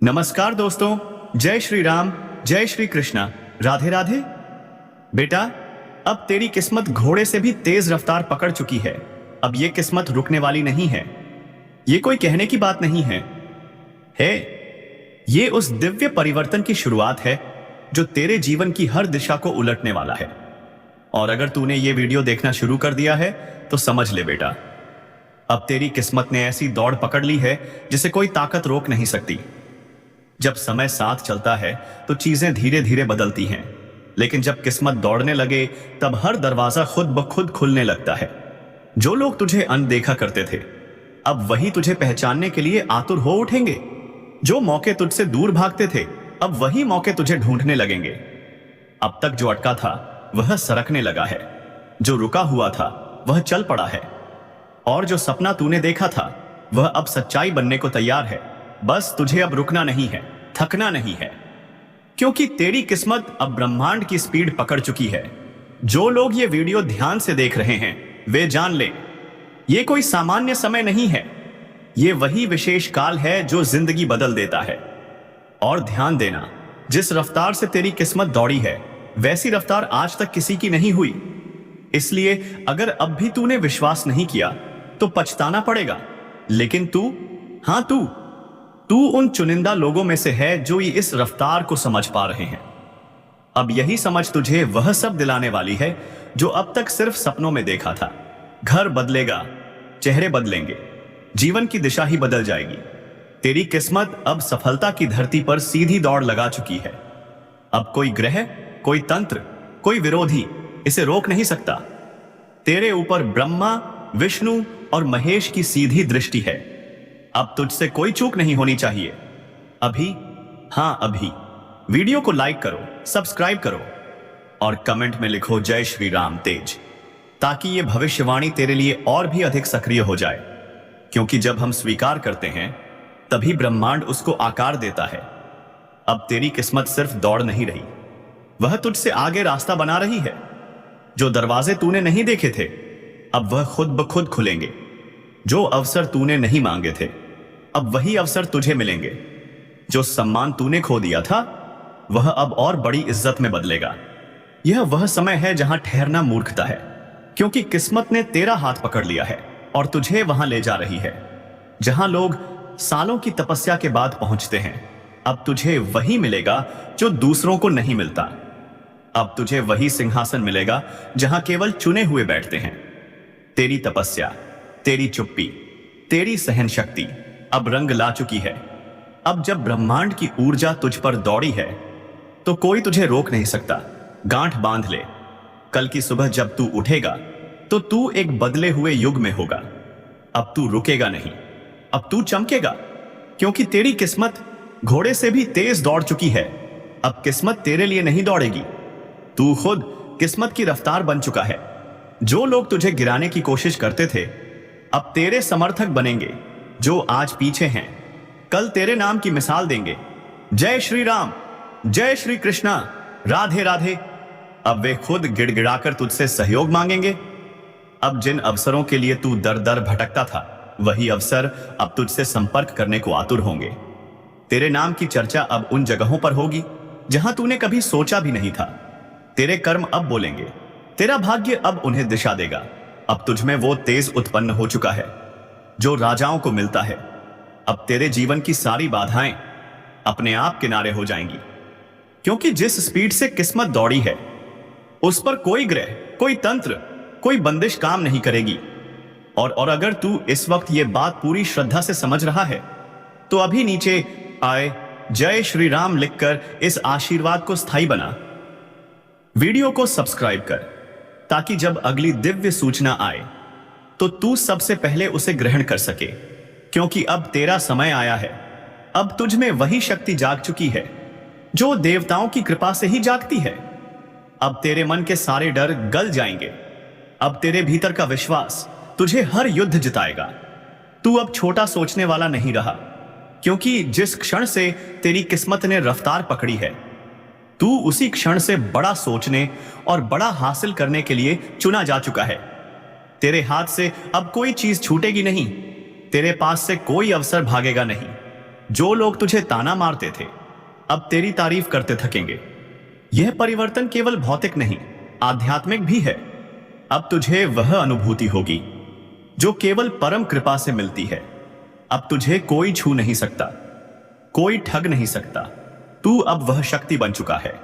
नमस्कार दोस्तों, जय श्री राम, जय श्री कृष्णा, राधे राधे। बेटा, अब तेरी किस्मत घोड़े से भी तेज रफ्तार पकड़ चुकी है। अब ये किस्मत रुकने वाली नहीं है। ये कोई कहने की बात नहीं है। ये उस दिव्य परिवर्तन की शुरुआत है जो तेरे जीवन की हर दिशा को उलटने वाला है। और अगर तूने ये वीडियो देखना शुरू कर दिया है तो समझ ले बेटा, अब तेरी किस्मत ने ऐसी दौड़ पकड़ ली है जिसे कोई ताकत रोक नहीं सकती। जब समय साथ चलता है तो चीजें धीरे धीरे बदलती हैं, लेकिन जब किस्मत दौड़ने लगे तब हर दरवाजा खुद ब खुद खुलने लगता है। जो लोग तुझे अनदेखा करते थे, अब वही तुझे पहचानने के लिए आतुर हो उठेंगे। जो मौके तुझसे दूर भागते थे, अब वही मौके तुझे ढूंढने लगेंगे। अब तक जो अटका था वह सरकने लगा है, जो रुका हुआ था वह चल पड़ा है, और जो सपना तूने देखा था वह अब सच्चाई बनने को तैयार है। बस तुझे अब रुकना नहीं है, थकना नहीं है, क्योंकि तेरी किस्मत अब ब्रह्मांड की स्पीड पकड़ चुकी है। जो लोग ये वीडियो ध्यान से देख रहे हैं वे जान ले, ये कोई सामान्य समय नहीं है। ये वही विशेष काल है जो जिंदगी बदल देता है। और ध्यान देना, जिस रफ्तार से तेरी किस्मत दौड़ी है वैसी रफ्तार आज तक किसी की नहीं हुई। इसलिए अगर अब भी तूने विश्वास नहीं किया तो पछताना पड़ेगा। लेकिन तू उन चुनिंदा लोगों में से है जो इस रफ्तार को समझ पा रहे हैं। अब यही समझ तुझे वह सब दिलाने वाली है जो अब तक सिर्फ सपनों में देखा था। घर बदलेगा, चेहरे बदलेंगे, जीवन की दिशा ही बदल जाएगी। तेरी किस्मत अब सफलता की धरती पर सीधी दौड़ लगा चुकी है। अब कोई ग्रह, कोई तंत्र, कोई विरोधी इसे रोक नहीं सकता। तेरे ऊपर ब्रह्मा, विष्णु और महेश की सीधी दृष्टि है। अब तुझसे कोई चूक नहीं होनी चाहिए। अभी वीडियो को लाइक करो, सब्सक्राइब करो और कमेंट में लिखो जय श्री राम तेज, ताकि ये भविष्यवाणी तेरे लिए और भी अधिक सक्रिय हो जाए। क्योंकि जब हम स्वीकार करते हैं तभी ब्रह्मांड उसको आकार देता है। अब तेरी किस्मत सिर्फ दौड़ नहीं रही, वह तुझसे आगे रास्ता बना रही है। जो दरवाजे तूने नहीं देखे थे अब वह खुद ब खुद खुलेंगे। जो अवसर तूने नहीं मांगे थे अब वही अवसर तुझे मिलेंगे। जो सम्मान तूने खो दिया था वह अब और बड़ी इज्जत में बदलेगा। यह वह समय है जहां ठहरना मूर्खता है, क्योंकि किस्मत ने तेरा हाथ पकड़ लिया है और तुझे वहां ले जा रही है जहां लोग सालों की तपस्या के बाद पहुंचते हैं। अब तुझे वही मिलेगा जो दूसरों को नहीं मिलता। अब तुझे वही सिंहासन मिलेगा जहां केवल चुने हुए बैठते हैं। तेरी तपस्या, तेरी चुप्पी, तेरी सहन शक्ति अब रंग ला चुकी है। अब जब ब्रह्मांड की ऊर्जा तुझ पर दौड़ी है तो कोई तुझे रोक नहीं सकता। गांठ बांध ले, कल की सुबह जब तू उठेगा तो तू एक बदले हुए युग में होगा। अब तू रुकेगा नहीं, अब तू चमकेगा, क्योंकि तेरी किस्मत घोड़े से भी तेज दौड़ चुकी है। अब किस्मत तेरे लिए नहीं दौड़ेगी, तू खुद किस्मत की रफ्तार बन चुका है। जो लोग तुझे गिराने की कोशिश करते थे अब तेरे समर्थक बनेंगे। जो आज पीछे हैं कल तेरे नाम की मिसाल देंगे। जय श्री राम, जय श्री कृष्णा, राधे राधे। अब वे खुद गिड़गिड़ाकर तुझसे सहयोग मांगेंगे। अब जिन अवसरों के लिए तू दर दर भटकता था वही अवसर अब तुझसे संपर्क करने को आतुर होंगे। तेरे नाम की चर्चा अब उन जगहों पर होगी जहां तूने कभी सोचा भी नहीं था। तेरे कर्म अब बोलेंगे, तेरा भाग्य अब उन्हें दिशा देगा। अब तुझमें वो तेज उत्पन्न हो चुका है जो राजाओं को मिलता है। अब तेरे जीवन की सारी बाधाएं अपने आप किनारे हो जाएंगी, क्योंकि जिस स्पीड से किस्मत दौड़ी है उस पर कोई ग्रह, कोई तंत्र, कोई बंदिश काम नहीं करेगी। और अगर तू इस वक्त ये बात पूरी श्रद्धा से समझ रहा है तो अभी नीचे आए जय श्री राम लिखकर इस आशीर्वाद को स्थायी बना। वीडियो को सब्सक्राइब कर, ताकि जब अगली दिव्य सूचना आए तो तू सबसे पहले उसे ग्रहण कर सके। क्योंकि अब तेरा समय आया है। अब तुझ में वही शक्ति जाग चुकी है जो देवताओं की कृपा से ही जागती है। अब तेरे मन के सारे डर गल जाएंगे। अब तेरे भीतर का विश्वास तुझे हर युद्ध जिताएगा। तू अब छोटा सोचने वाला नहीं रहा, क्योंकि जिस क्षण से तेरी किस्मत ने रफ्तार पकड़ी है तू उसी क्षण से बड़ा सोचने और बड़ा हासिल करने के लिए चुना जा चुका है। तेरे हाथ से अब कोई चीज छूटेगी नहीं, तेरे पास से कोई अवसर भागेगा नहीं। जो लोग तुझे ताना मारते थे अब तेरी तारीफ करते थकेंगे। यह परिवर्तन केवल भौतिक नहीं, आध्यात्मिक भी है। अब तुझे वह अनुभूति होगी जो केवल परम कृपा से मिलती है। अब तुझे कोई छू नहीं सकता, कोई ठग नहीं सकता। तू अब वह शक्ति बन चुका है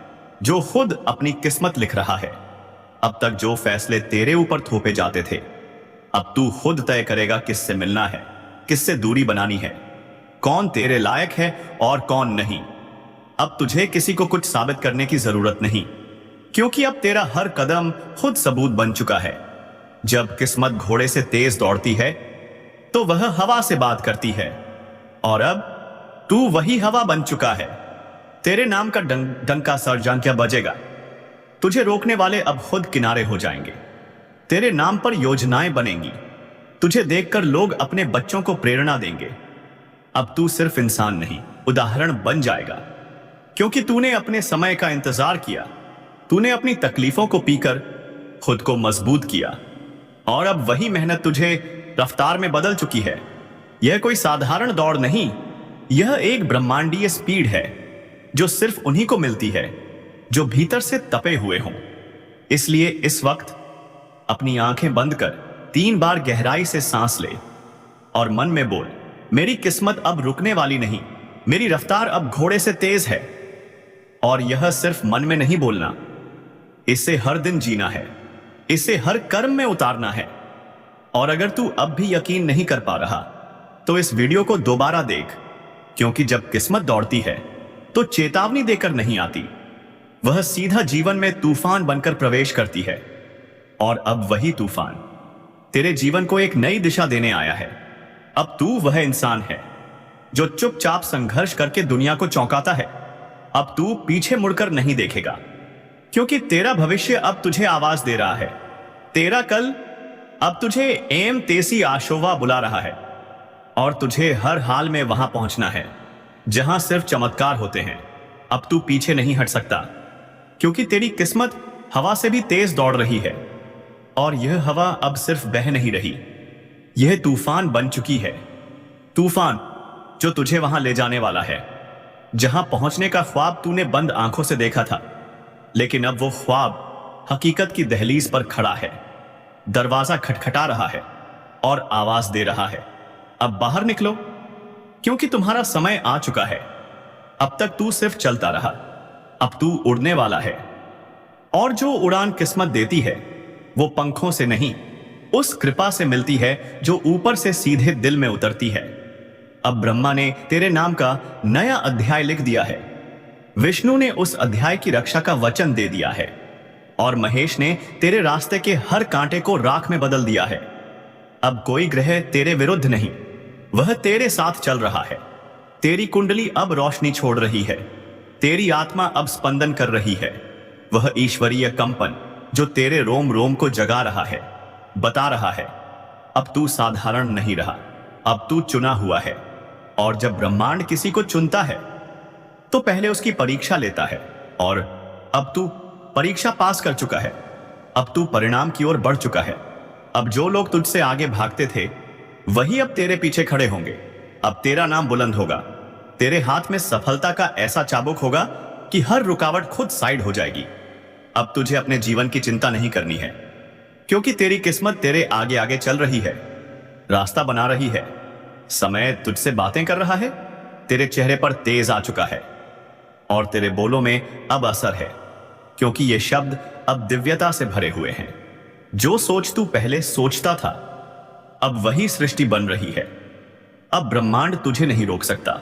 जो खुद अपनी किस्मत लिख रहा है। अब तक जो फैसले तेरे ऊपर थोपे जाते थे, अब तू खुद तय करेगा किससे मिलना है, किससे दूरी बनानी है, कौन तेरे लायक है और कौन नहीं। अब तुझे किसी को कुछ साबित करने की जरूरत नहीं, क्योंकि अब तेरा हर कदम खुद सबूत बन चुका है। जब किस्मत घोड़े से तेज दौड़ती है तो वह हवा से बात करती है, और अब तू वही हवा बन चुका है। तेरे नाम का डंका सरजान क्या बजेगा। तुझे रोकने वाले अब खुद किनारे हो जाएंगे। तेरे नाम पर योजनाएं बनेंगी। तुझे देखकर लोग अपने बच्चों को प्रेरणा देंगे। अब तू सिर्फ इंसान नहीं, उदाहरण बन जाएगा, क्योंकि तूने अपने समय का इंतजार किया। तूने अपनी तकलीफों को पीकर खुद को मजबूत किया, और अब वही मेहनत तुझे रफ्तार में बदल चुकी है। यह कोई साधारण दौड़ नहीं, यह एक ब्रह्मांडीय स्पीड है जो सिर्फ उन्हीं को मिलती है जो भीतर से तपे हुए हों। इसलिए इस वक्त अपनी आंखें बंद कर 3 बार गहराई से सांस ले और मन में बोल, मेरी किस्मत अब रुकने वाली नहीं, मेरी रफ्तार अब घोड़े से तेज है। और यह सिर्फ मन में नहीं बोलना, इसे हर दिन जीना है, इसे हर कर्म में उतारना है। और अगर तू अब भी यकीन नहीं कर पा रहा तो इस वीडियो को दोबारा देख, क्योंकि जब किस्मत दौड़ती है तो चेतावनी देकर नहीं आती, वह सीधा जीवन में तूफान बनकर प्रवेश करती है। और अब वही तूफान तेरे जीवन को एक नई दिशा देने आया है। अब तू वह इंसान है जो चुपचाप संघर्ष करके दुनिया को चौंकाता है। अब तू पीछे मुड़कर नहीं देखेगा, क्योंकि तेरा भविष्य अब तुझे आवाज दे रहा है। तेरा कल अब तुझे एम तेसी आशोवा बुला रहा है, और तुझे हर हाल में वहां पहुंचना है जहां सिर्फ चमत्कार होते हैं। अब तू पीछे नहीं हट सकता, क्योंकि तेरी किस्मत हवा से भी तेज दौड़ रही है, और यह हवा अब सिर्फ बह नहीं रही, यह तूफान बन चुकी है। तूफान जो तुझे वहां ले जाने वाला है, जहां पहुंचने का ख्वाब तूने बंद आंखों से देखा था। लेकिन अब वो ख्वाब हकीकत की दहलीज पर खड़ा है। दरवाजा खटखटा रहा है और आवाज दे रहा है, अब बाहर निकलो, क्योंकि तुम्हारा समय आ चुका है। अब तक तू सिर्फ चलता रहा, अब तू उड़ने वाला है। और जो उड़ान किस्मत देती है वो पंखों से नहीं, उस कृपा से मिलती है जो ऊपर से सीधे दिल में उतरती है। अब ब्रह्मा ने तेरे नाम का नया अध्याय लिख दिया है, विष्णु ने उस अध्याय की रक्षा का वचन दे दिया है, और महेश ने तेरे रास्ते के हर कांटे को राख में बदल दिया है। अब कोई ग्रह तेरे विरुद्ध नहीं, वह तेरे साथ चल रहा है। तेरी कुंडली अब रोशनी छोड़ रही है, तेरी आत्मा अब स्पंदन कर रही है। वह ईश्वरीय कंपन जो तेरे रोम रोम को जगा रहा है, बता रहा है अब तू साधारण नहीं रहा, अब तू चुना हुआ है। और जब ब्रह्मांड किसी को चुनता है तो पहले उसकी परीक्षा लेता है, और अब तू परीक्षा पास कर चुका है। अब तू परिणाम की ओर बढ़ चुका है। अब जो लोग तुझसे आगे भागते थे वही अब तेरे पीछे खड़े होंगे। अब तेरा नाम बुलंद होगा, तेरे हाथ में सफलता का ऐसा चाबुक होगा कि हर रुकावट खुद साइड हो जाएगी। अब तुझे अपने जीवन की चिंता नहीं करनी है, क्योंकि तेरी किस्मत तेरे आगे आगे चल रही है, रास्ता बना रही है। समय तुझसे बातें कर रहा है, तेरे चेहरे पर तेज आ चुका है, और तेरे बोलों में अब असर है, क्योंकि ये शब्द अब दिव्यता से भरे हुए हैं। जो सोच तू पहले सोचता था अब वही सृष्टि बन रही है। अब ब्रह्मांड तुझे नहीं रोक सकता,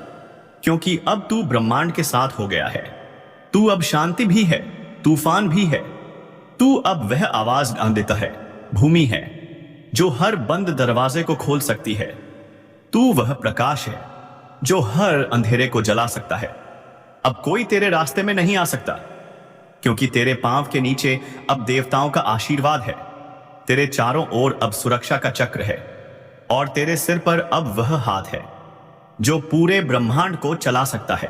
क्योंकि अब तू ब्रह्मांड के साथ हो गया है। तू अब शांति भी है, तूफान भी है। तू अब वह आवाज देता है, भूमि है जो हर बंद दरवाजे को खोल सकती है। तू वह प्रकाश है जो हर अंधेरे को जला सकता है। अब कोई तेरे रास्ते में नहीं आ सकता, क्योंकि तेरे पांव के नीचे अब देवताओं का आशीर्वाद है। तेरे चारों ओर अब सुरक्षा का चक्र है, और तेरे सिर पर अब वह हाथ है जो पूरे ब्रह्मांड को चला सकता है।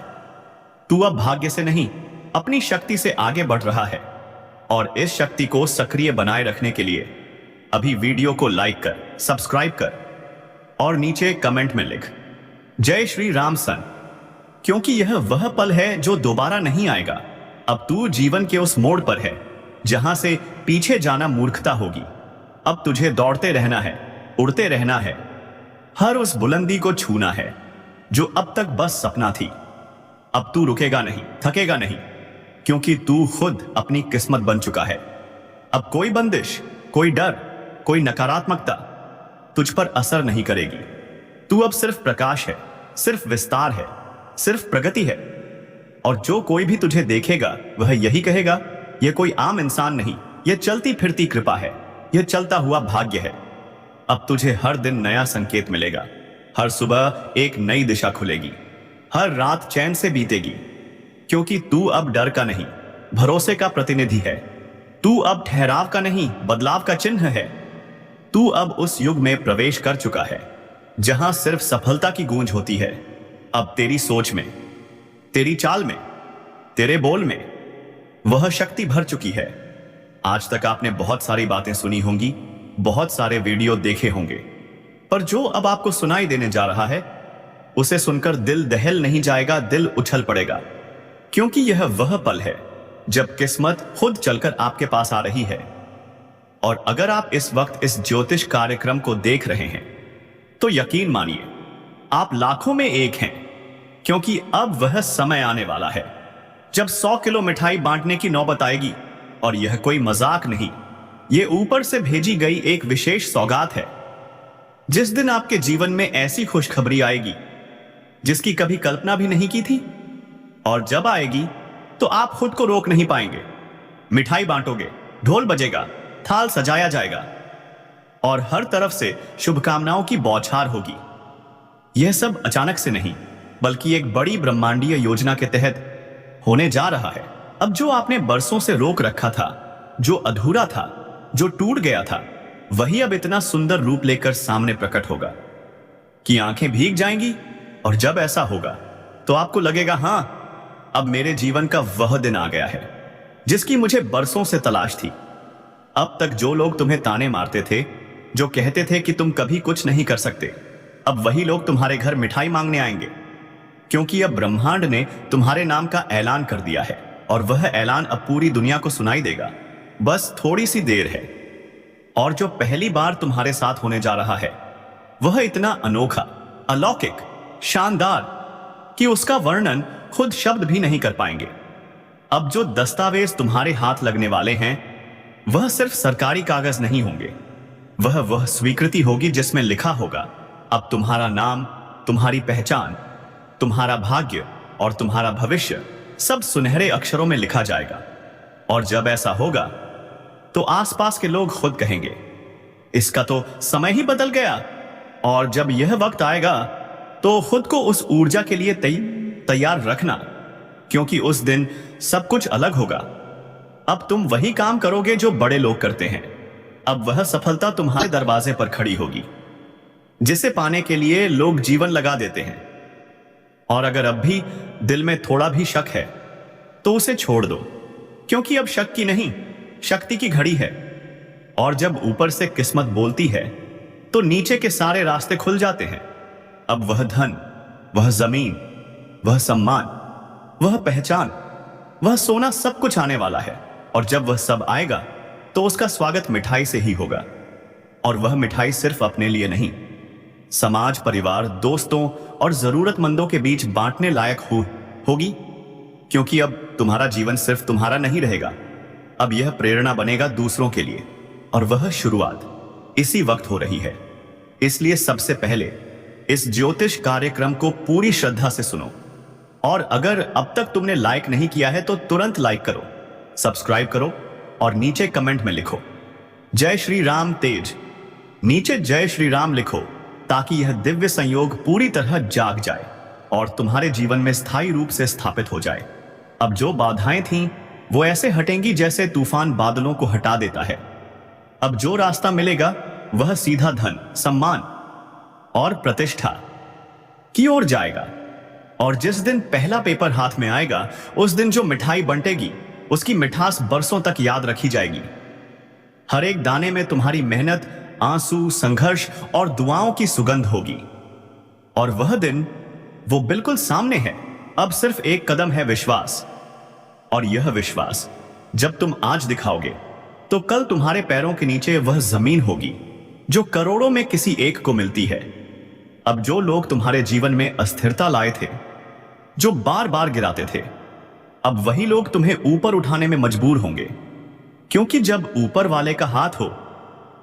तू अब भाग्य से नहीं, अपनी शक्ति से आगे बढ़ रहा है, और इस शक्ति को सक्रिय बनाए रखने के लिए अभी वीडियो को लाइक कर, सब्सक्राइब कर, और नीचे कमेंट में लिख, जय श्री राम सन। क्योंकि यह वह पल है जो दोबारा नहीं आएगा। अब तू जीवन के उस मोड़ पर है जहां से पीछे जाना मूर्खता होगी। अब तुझे दौड़ते रहना है, उड़ते रहना है, हर उस बुलंदी को छूना है जो अब तक बस सपना थी। अब तू रुकेगा नहीं, थकेगा नहीं, क्योंकि तू खुद अपनी किस्मत बन चुका है। अब कोई बंदिश, कोई डर, कोई नकारात्मकता तुझ पर असर नहीं करेगी। तू अब सिर्फ प्रकाश है, सिर्फ विस्तार है, सिर्फ प्रगति है। और जो कोई भी तुझे देखेगा वह यही कहेगा, यह कोई आम इंसान नहीं, यह चलती फिरती कृपा है, यह चलता हुआ भाग्य है। अब तुझे हर दिन नया संकेत मिलेगा, हर सुबह एक नई दिशा खुलेगी, हर रात चैन से बीतेगी, क्योंकि तू अब डर का नहीं, भरोसे का प्रतिनिधि है। तू अब ठहराव का नहीं, बदलाव का चिन्ह है। तू अब उस युग में प्रवेश कर चुका है जहां सिर्फ सफलता की गूंज होती है। अब तेरी सोच में, तेरी चाल में, तेरे बोल में वह शक्ति भर चुकी है। आज तक आपने बहुत सारी बातें सुनी होंगी, बहुत सारे वीडियो देखे होंगे, पर जो अब आपको सुनाई देने जा रहा है उसे सुनकर दिल दहल नहीं जाएगा, दिल उछल पड़ेगा, क्योंकि यह वह पल है जब किस्मत खुद चलकर आपके पास आ रही है। और अगर आप इस वक्त इस ज्योतिष कार्यक्रम को देख रहे हैं तो यकीन मानिए आप लाखों में एक हैं, क्योंकि अब वह समय आने वाला है जब 100 किलो मिठाई बांटने की नौबत आएगी। और यह कोई मजाक नहीं, यह ऊपर से भेजी गई एक विशेष सौगात है। जिस दिन आपके जीवन में ऐसी खुशखबरी आएगी जिसकी कभी कल्पना भी नहीं की थी, और जब आएगी तो आप खुद को रोक नहीं पाएंगे। मिठाई बांटोगे, ढोल बजेगा, थाल सजाया जाएगा और हर तरफ से शुभकामनाओं की बौछार होगी। यह सब अचानक से नहीं, बल्कि एक बड़ी ब्रह्मांडीय योजना के तहत होने जा रहा है। अब जो आपने बरसों से रोक रखा था, जो अधूरा था, जो टूट गया था, वही अब इतना सुंदर रूप लेकर सामने प्रकट होगा कि आंखें भीग जाएंगी। और जब ऐसा होगा तो आपको लगेगा, हां, अब मेरे जीवन का वह दिन आ गया है जिसकी मुझे बरसों से तलाश थी। अब तक जो लोग तुम्हें ताने मारते थे, जो कहते थे कि तुम कभी कुछ नहीं कर सकते, अब वही लोग तुम्हारे घर मिठाई मांगने आएंगे, क्योंकि अब ब्रह्मांड ने तुम्हारे नाम का ऐलान कर दिया है। और वह ऐलान अब पूरी दुनिया को सुनाई देगा। बस थोड़ी सी देर है। और जो पहली बार तुम्हारे साथ होने जा रहा है वह इतना अनोखा, अलौकिक, शानदार कि उसका वर्णन खुद शब्द भी नहीं कर पाएंगे। अब जो दस्तावेज तुम्हारे हाथ लगने वाले हैं वह सिर्फ सरकारी कागज नहीं होंगे, वह स्वीकृति होगी जिसमें लिखा होगा, अब तुम्हारा नाम, तुम्हारी पहचान, तुम्हारा भाग्य और तुम्हारा भविष्य सब सुनहरे अक्षरों में लिखा जाएगा। और जब ऐसा होगा तो आसपास के लोग खुद कहेंगे, इसका तो समय ही बदल गया। और जब यह वक्त आएगा तो खुद को उस ऊर्जा के लिए तैयार रखना, क्योंकि उस दिन सब कुछ अलग होगा। अब तुम वही काम करोगे जो बड़े लोग करते हैं। अब वह सफलता तुम्हारे दरवाजे पर खड़ी होगी जिसे पाने के लिए लोग जीवन लगा देते हैं। और अगर अब भी दिल में थोड़ा भी शक है तो उसे छोड़ दो, क्योंकि अब शक की नहीं, शक्ति की घड़ी है। और जब ऊपर से किस्मत बोलती है तो नीचे के सारे रास्ते खुल जाते हैं। अब वह धन, वह जमीन, वह सम्मान, वह पहचान, वह सोना, सब कुछ आने वाला है। और जब वह सब आएगा तो उसका स्वागत मिठाई से ही होगा। और वह मिठाई सिर्फ अपने लिए नहीं, समाज, परिवार, दोस्तों और जरूरतमंदों के बीच बांटने लायक होगी, क्योंकि अब तुम्हारा जीवन सिर्फ तुम्हारा नहीं रहेगा, अब यह प्रेरणा बनेगा दूसरों के लिए। और वह शुरुआत इसी वक्त हो रही है। इसलिए सबसे पहले इस ज्योतिष कार्यक्रम को पूरी श्रद्धा से सुनो। और अगर अब तक तुमने लाइक नहीं किया है तो तुरंत लाइक करो, सब्सक्राइब करो और नीचे कमेंट में लिखो जय श्री राम तेज। नीचे जय श्री राम लिखो ताकि यह दिव्य संयोग पूरी तरह जाग जाए और तुम्हारे जीवन में स्थायी रूप से स्थापित हो जाए। अब जो बाधाएं थीं वो ऐसे हटेंगी जैसे तूफान बादलों को हटा देता है। अब जो रास्ता मिलेगा वह सीधा धन, सम्मान और प्रतिष्ठा की ओर जाएगा। और जिस दिन पहला पेपर हाथ में आएगा उस दिन जो मिठाई बंटेगी उसकी मिठास बरसों तक याद रखी जाएगी। हर एक दाने में तुम्हारी मेहनत, आंसू, संघर्ष और दुआओं की सुगंध होगी। और वह दिन वो बिल्कुल सामने है। अब सिर्फ एक कदम है, विश्वास। और यह विश्वास जब तुम आज दिखाओगे तो कल तुम्हारे पैरों के नीचे वह जमीन होगी जो करोड़ों में किसी एक को मिलती है। अब जो लोग तुम्हारे जीवन में अस्थिरता लाए थे, जो बार बार गिराते थे, अब वही लोग तुम्हें ऊपर उठाने में मजबूर होंगे, क्योंकि जब ऊपर वाले का हाथ हो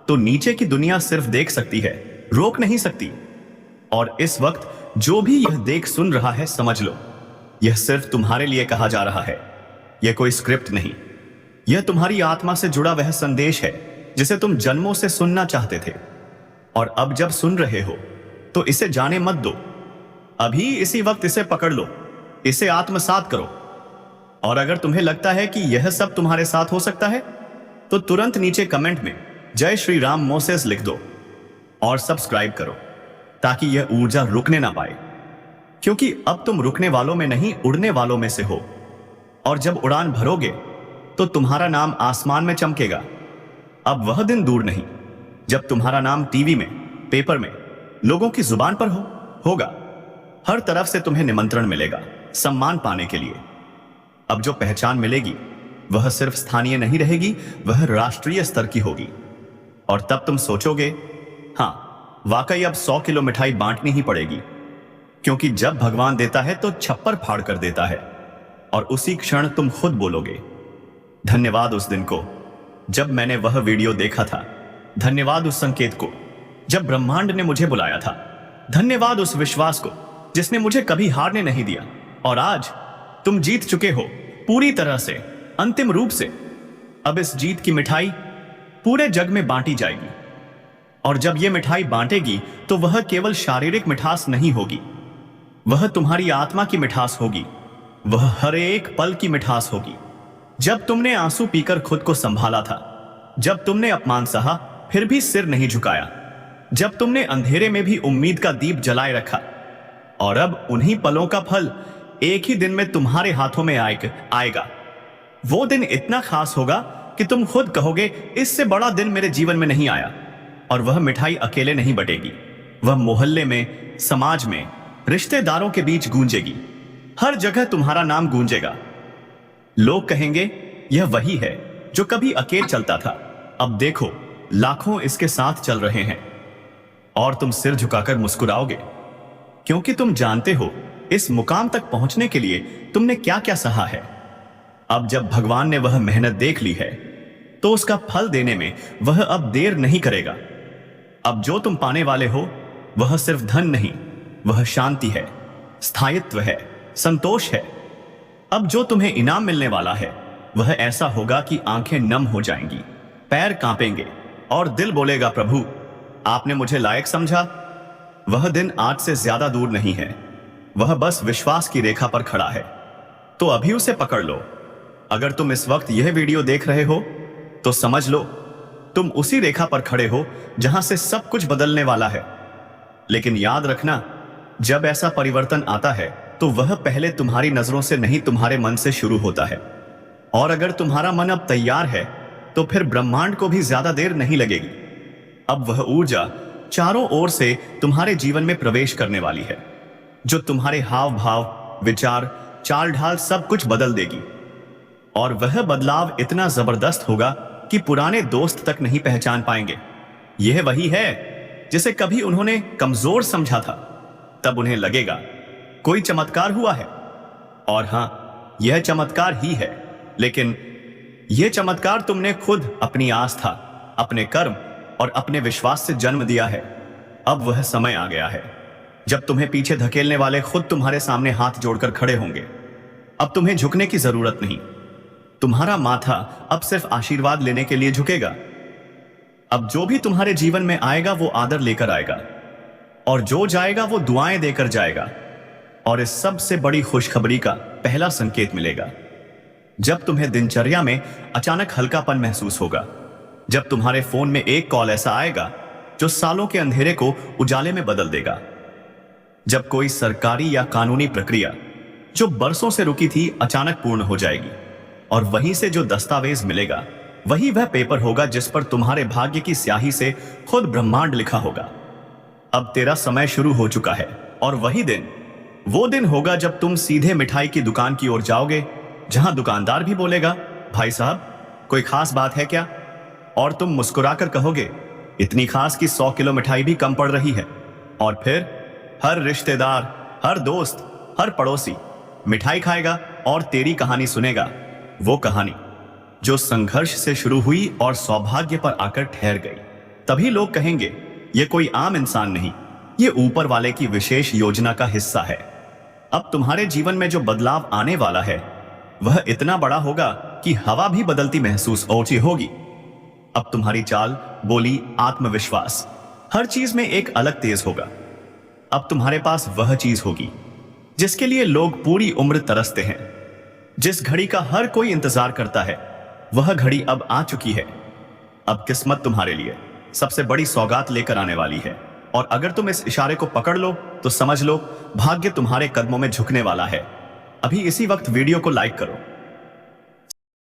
तो नीचे की दुनिया सिर्फ देख सकती है, रोक नहीं सकती। और इस वक्त जो भी यह देख सुन रहा है, समझ लो यह सिर्फ तुम्हारे लिए कहा जा रहा है। यह कोई स्क्रिप्ट नहीं, यह तुम्हारी आत्मा से जुड़ा वह संदेश है जिसे तुम जन्मों से सुनना चाहते थे। और अब जब सुन रहे हो तो इसे जाने मत दो, अभी इसी वक्त इसे पकड़ लो, इसे आत्मसात करो। और अगर तुम्हें लगता है कि यह सब तुम्हारे साथ हो सकता है तो तुरंत नीचे कमेंट में जय श्री राम मोसेस लिख दो और सब्सक्राइब करो, ताकि यह ऊर्जा रुकने ना पाए। क्योंकि अब तुम रुकने वालों में नहीं, उड़ने वालों में से हो। और जब उड़ान भरोगे तो तुम्हारा नाम आसमान में चमकेगा। अब वह दिन दूर नहीं जब तुम्हारा नाम टीवी में, पेपर में, लोगों की जुबान पर होगा। हर तरफ से तुम्हें निमंत्रण मिलेगा सम्मान पाने के लिए। अब जो पहचान मिलेगी वह सिर्फ स्थानीय नहीं रहेगी, वह राष्ट्रीय स्तर की होगी। और तब तुम सोचोगे, हाँ वाकई अब 100 किलो मिठाई बांटनी ही पड़ेगी, क्योंकि जब भगवान देता है तो छप्पर फाड़ कर देता है। और उसी क्षण तुम खुद बोलोगे, धन्यवाद उस दिन को जब मैंने वह वीडियो देखा था, धन्यवाद उस संकेत को जब ब्रह्मांड ने मुझे बुलाया था, धन्यवाद उस विश्वास को जिसने मुझे कभी हारने नहीं दिया। और आज तुम जीत चुके हो पूरी तरह से, अंतिम रूप से। अब इस जीत की मिठाई पूरे जग में बांटी जाएगी। और जब यह मिठाई बांटेगी तो वह केवल शारीरिक मिठास नहीं होगी, वह तुम्हारी आत्मा की मिठास होगी, वह हर एक पल की मिठास होगी। जब तुमने आंसू पीकर खुद को संभाला था, जब तुमने अपमान सहा फिर भी सिर नहीं झुकाया, जब तुमने अंधेरे में भी उम्मीद का दीप जलाए रखा। और अब उन्हीं पलों का फल एक ही दिन में तुम्हारे हाथों में आएगा। वो दिन इतना खास होगा कि तुम खुद कहोगे, इससे बड़ा दिन मेरे जीवन में नहीं आया। और वह मिठाई अकेले नहीं बटेगी, वह मोहल्ले में, समाज में, रिश्तेदारों के बीच गूंजेगी। हर जगह तुम्हारा नाम गूंजेगा। लोग कहेंगे, यह वही है जो कभी अकेले चलता था, अब देखो लाखों इसके साथ चल रहे हैं। और तुम सिर झुकाकर मुस्कुराओगे, क्योंकि तुम जानते हो इस मुकाम तक पहुंचने के लिए तुमने क्या क्या सहा है। अब जब भगवान ने वह मेहनत देख ली है तो उसका फल देने में वह अब देर नहीं करेगा। अब जो तुम पाने वाले हो वह सिर्फ धन नहीं, वह शांति है, स्थायित्व है, संतोष है। अब जो तुम्हें इनाम मिलने वाला है वह ऐसा होगा कि आंखें नम हो जाएंगी, पैर कांपेंगे और दिल बोलेगा, प्रभु आपने मुझे लायक समझा। वह दिन आज से ज्यादा दूर नहीं है, वह बस विश्वास की रेखा पर खड़ा है। तो अभी उसे पकड़ लो। अगर तुम इस वक्त यह वीडियो देख रहे हो तो समझ लो तुम उसी रेखा पर खड़े हो जहां से सब कुछ बदलने वाला है। लेकिन याद रखना, जब ऐसा परिवर्तन आता है तो वह पहले तुम्हारी नजरों से नहीं, तुम्हारे मन से शुरू होता है। और अगर तुम्हारा मन अब तैयार है तो फिर ब्रह्मांड को भी ज्यादा देर नहीं लगेगी। अब वह ऊर्जा चारों ओर से तुम्हारे जीवन में प्रवेश करने वाली है, जो तुम्हारे हाव भाव, विचार, चाल ढाल सब कुछ बदल देगी। और वह बदलाव इतना जबरदस्त होगा कि पुराने दोस्त तक नहीं पहचान पाएंगे। यह वही है जिसे कभी उन्होंने कमजोर समझा था, तब उन्हें लगेगा कोई चमत्कार हुआ है। और हां, यह चमत्कार ही है, लेकिन यह चमत्कार तुमने खुद अपनी आस्था, अपने कर्म और अपने विश्वास से जन्म दिया है। अब वह समय आ गया है जब तुम्हें पीछे धकेलने वाले खुद तुम्हारे सामने हाथ जोड़कर खड़े होंगे। अब तुम्हें झुकने की जरूरत नहीं, तुम्हारा माथा अब सिर्फ आशीर्वाद लेने के लिए झुकेगा। अब जो भी तुम्हारे जीवन में आएगा वो आदर लेकर आएगा, और जो जाएगा वो दुआएं देकर जाएगा। और इस सबसे बड़ी खुशखबरी का पहला संकेत मिलेगा जब तुम्हें दिनचर्या में अचानक हल्कापन महसूस होगा, जब तुम्हारे फोन में एक कॉल ऐसा आएगा जो सालों के अंधेरे को उजाले में बदल देगा, जब कोई सरकारी या कानूनी प्रक्रिया जो बरसों से रुकी थी अचानक पूर्ण हो जाएगी, और वहीं से जो दस्तावेज मिलेगा वही वह पेपर होगा जिस पर तुम्हारे भाग्य की स्याही से खुद ब्रह्मांड लिखा होगा। अब तेरा समय शुरू हो चुका है, और वही दिन वो दिन होगा जब तुम सीधे मिठाई की दुकान की ओर जाओगे, जहां दुकानदार भी बोलेगा, भाई साहब कोई खास बात है क्या? और तुम मुस्कुराकर कहोगे, इतनी खास कि 100 किलो मिठाई भी कम पड़ रही है। और फिर हर रिश्तेदार, हर दोस्त, हर पड़ोसी मिठाई खाएगा और तेरी कहानी सुनेगा। वो कहानी जो संघर्ष से शुरू हुई और सौभाग्य पर आकर ठहर गई। तभी लोग कहेंगे, ये कोई आम इंसान नहीं, ये ऊपर वाले की विशेष योजना का हिस्सा है। अब तुम्हारे जीवन में जो बदलाव आने वाला है वह इतना बड़ा होगा कि हवा भी बदलती महसूस होगी। अब तुम्हारी चाल, बोली, आत्मविश्वास, हर चीज में एक अलग तेज होगा। अब तुम्हारे पास वह चीज होगी जिसके लिए लोग पूरी उम्र तरसते हैं। जिस घड़ी का हर कोई इंतजार करता है वह घड़ी अब आ चुकी है। अब किस्मत तुम्हारे लिए सबसे बड़ी सौगात लेकर आने वाली है। और अगर तुम इस इशारे को पकड़ लो तो समझ लो भाग्य तुम्हारे कदमों में झुकने वाला है। अभी इसी वक्त वीडियो को लाइक करो